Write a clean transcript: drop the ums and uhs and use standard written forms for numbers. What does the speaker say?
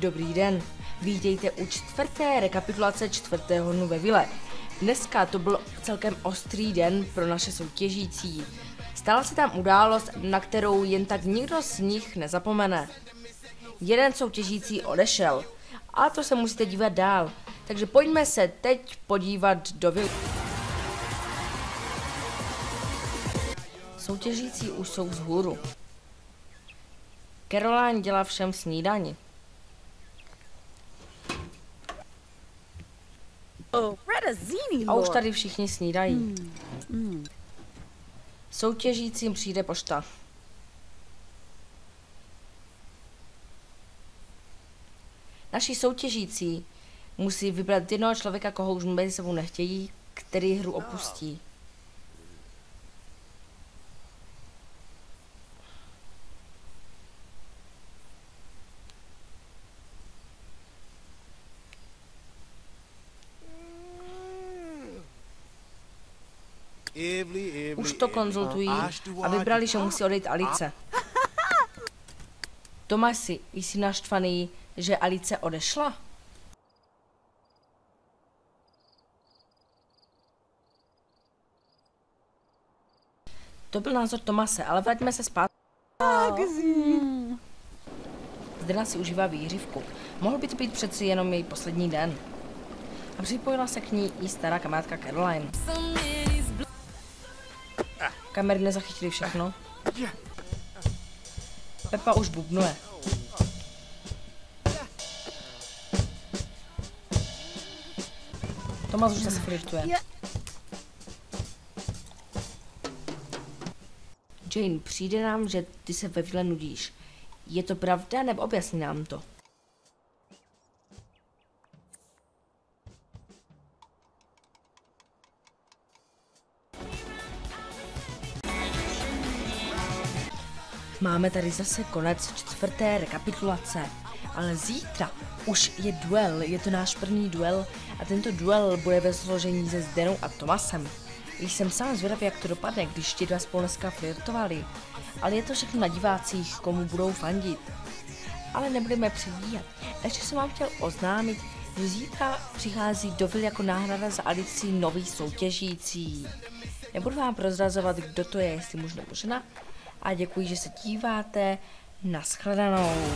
Dobrý den, vítejte u čtvrté rekapitulace čtvrtého dnu ve vile. Dneska to byl celkem ostrý den pro naše soutěžící. Stala se tam událost, na kterou jen tak nikdo z nich nezapomene. Jeden soutěžící odešel, a to se musíte dívat dál, takže pojďme se teď podívat do vily. Soutěžící už jsou vzhůru. Caroline dělá všem snídani. A už tady všichni snídají. Soutěžícím přijde pošta. Naši soutěžící musí vybrat jednoho člověka, koho už mezi sebou nechtějí, který hru opustí. Už to konzultují a vybrali, že musí odejít Alice. Tomasi, jsi naštvaný, že Alice odešla? To byl názor Tomase, ale vraťme se zpátky. Zdena si užívá výhřívku. Mohl by to být přeci jenom její poslední den. A připojila se k ní i stará kamarádka Caroline. Kamery nezachytily všechno. Pepa už bubnuje. Tomas už zase flirtuje. Jane, přijde nám, že ty se ve vile nudíš. Je to pravda, nebo objasni nám to? Máme tady zase konec čtvrté rekapitulace, ale zítra už je duel, je to náš první duel a tento duel bude ve složení se Zdenou a Tomasem. Jsem sám zvědavý, jak to dopadne, když ti dva spolu dneska flirtovali, ale je to všechno na divácích, komu budou fandit. Ale nebudeme předvídat, ještě jsem vám chtěl oznámit, že zítra přichází do vily jako náhrada za Alici nový soutěžící. Nebudu vám prozrazovat, kdo to je, jestli muž nebo žena, a děkuji, že se díváte. Naschledanou.